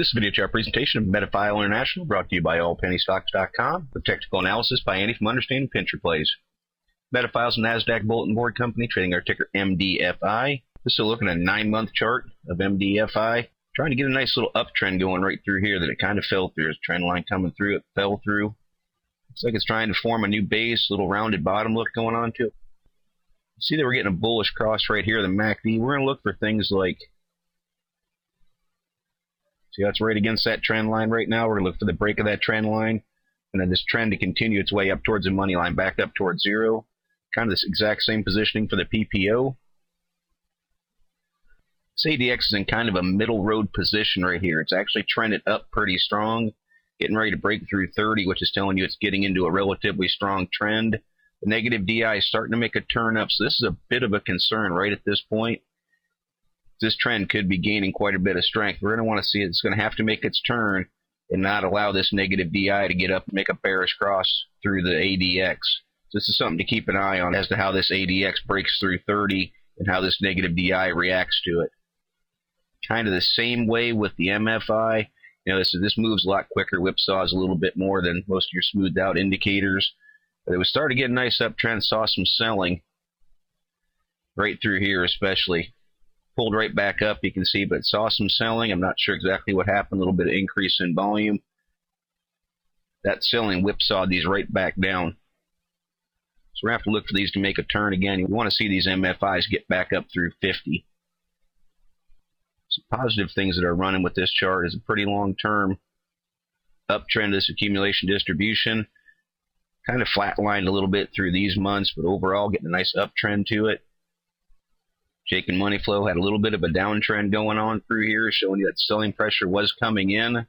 This video chart presentation of Medefile International brought to you by allpennystocks.com with technical analysis by Andy from Understanding Pincher Plays. Medefile is a NASDAQ bulletin board company trading our ticker MDFI. This is a look at a 9-month chart of MDFI. Trying to get a nice little uptrend going right through here that it kind of fell through. There's a trend line coming through, it fell through. Looks like it's trying to form a new base, little rounded bottom look going on to it. See that we're getting a bullish cross right here, the MACD. We're going to look for things like, see, that's right against that trend line right now. We're going to look for the break of that trend line, and then this trend to continue its way up towards the money line, back up towards zero. Kind of this exact same positioning for the PPO. This ADX is in kind of a middle road position right here. It's actually trended up pretty strong, getting ready to break through 30, which is telling you it's getting into a relatively strong trend. The negative DI is starting to make a turn up, so this is a bit of a concern right at this point. This trend could be gaining quite a bit of strength. We're going to want to see it's going to have to make its turn and not allow this negative DI to get up and make a bearish cross through the ADX. So this is something to keep an eye on as to how this ADX breaks through 30 and how this negative DI reacts to it. Kind of the same way with the MFI. You know, this moves a lot quicker, whipsaws a little bit more than most of your smoothed out indicators. But it was starting to get a nice uptrend, saw some selling right through here especially. Pulled right back up, you can see, but saw some selling. I'm not sure exactly what happened, a little bit of increase in volume. That selling whipsawed these right back down. So we're going to have to look for these to make a turn again. You want to see these MFIs get back up through 50. Some positive things that are running with this chart is a pretty long-term uptrend, this accumulation distribution. Kind of flatlined a little bit through these months, but overall getting a nice uptrend to it. Jake and Money Flow had a little bit of a downtrend going on through here, showing you that selling pressure was coming in.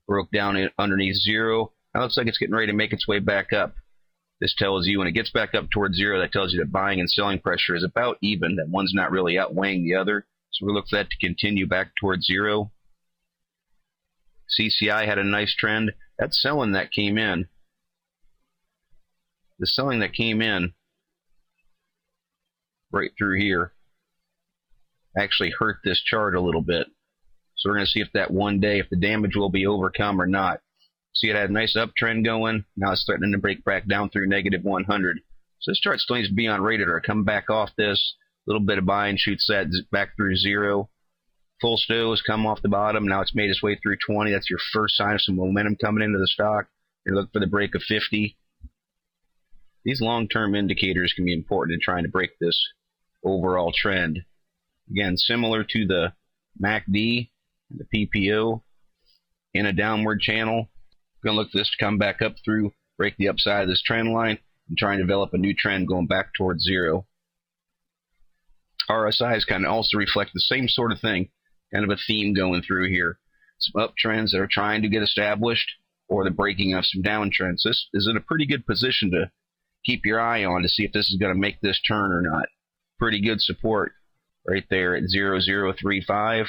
Broke down underneath zero. Now it looks like it's getting ready to make its way back up. This tells you when it gets back up towards zero, that tells you that buying and selling pressure is about even, that one's not really outweighing the other. So we'll look for that to continue back towards zero. CCI had a nice trend. That selling that came in. The selling that came in right through here actually hurt this chart a little bit. So we're going to see if that one day, if the damage will be overcome or not. See, it had a nice uptrend going. Now it's threatening to break back down through negative 100. So this chart still needs to be on radar. Come back off this. A little bit of buying shoots that back through zero. Full stows come off the bottom. Now it's made its way through 20. That's your first sign of some momentum coming into the stock. You're looking for the break of 50. These long-term indicators can be important in trying to break this overall trend. Again, similar to the MACD and the PPO in a downward channel. We're going to look for this to come back up through, break the upside of this trend line, and try and develop a new trend going back towards zero. RSIs kind of also reflect the same sort of thing, kind of a theme going through here. Some uptrends that are trying to get established or the breaking of some downtrends. This is in a pretty good position to keep your eye on to see if this is going to make this turn or not. Pretty good support right there at 0035.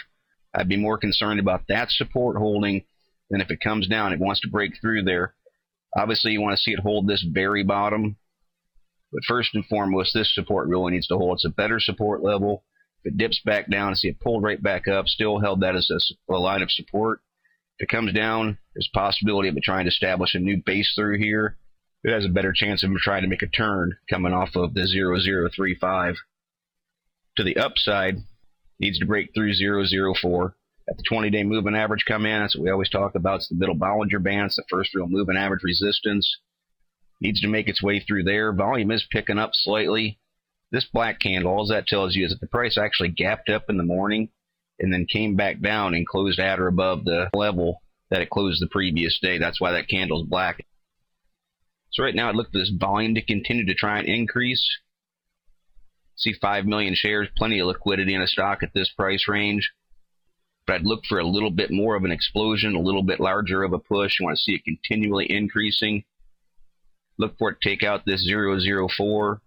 I'd be more concerned about that support holding than if it comes down. It wants to break through there. Obviously, you want to see it hold this very bottom. But first and foremost, this support really needs to hold. It's a better support level. If it dips back down, see it pulled right back up, still held that as a line of support. If it comes down, there's a possibility of it trying to establish a new base through here. It has a better chance of trying to make a turn coming off of the 0035. To the upside, needs to break through 004. At the 20-day moving average come in, that's what we always talk about. It's the middle Bollinger Band. It's the first real moving average resistance. Needs to make its way through there. Volume is picking up slightly. This black candle, all that tells you is that the price actually gapped up in the morning and then came back down and closed at or above the level that it closed the previous day. That's why that candle is black. So right now I'd look for this volume to continue to try and increase. See 5 million shares, plenty of liquidity in a stock at this price range. But I'd look for a little bit more of an explosion, a little bit larger of a push. You want to see it continually increasing. Look for it to take out this 004.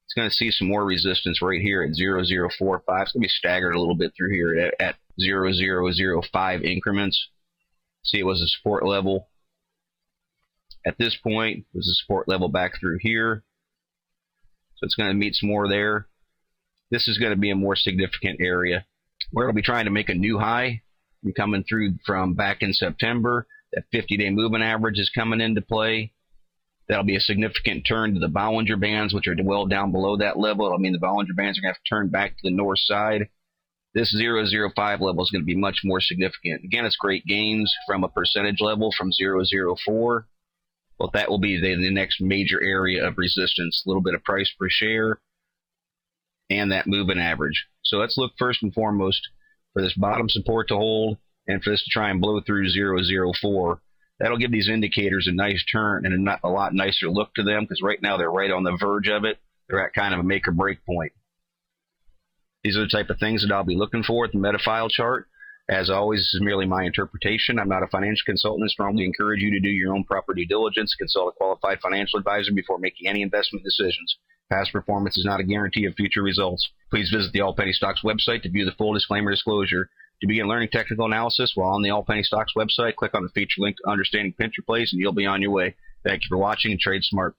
It's going to see some more resistance right here at 0045. It's going to be staggered a little bit through here at 0005 increments. See, it was a support level. At this point, it was a support level back through here. So it's going to meet some more there. This is going to be a more significant area where it'll be trying to make a new high and coming through from back in September. That 50-day moving average is coming into play. That'll be a significant turn to the Bollinger Bands, which are well down below that level. I mean, the Bollinger Bands are going to have to turn back to the north side. This 0.05 level is going to be much more significant. Again, it's great gains from a percentage level from 0.04. But that will be the next major area of resistance. A little bit of price per share and that moving average. So let's look first and foremost for this bottom support to hold and for this to try and blow through 0.04. That'll give these indicators a nice turn and a lot nicer look to them, because right now they're right on the verge of it. They're at kind of a make or break point. These are the type of things that I'll be looking for at the Medefile chart. As always, this is merely my interpretation. I'm not a financial consultant and strongly encourage you to do your own proper due diligence. Consult a qualified financial advisor before making any investment decisions. Past performance is not a guarantee of future results. Please visit the All Penny Stocks website to view the full disclaimer disclosure. To begin learning technical analysis while on the All Penny Stocks website, click on the feature link to Understanding Pincher Plays, and you'll be on your way. Thank you for watching, and trade smart.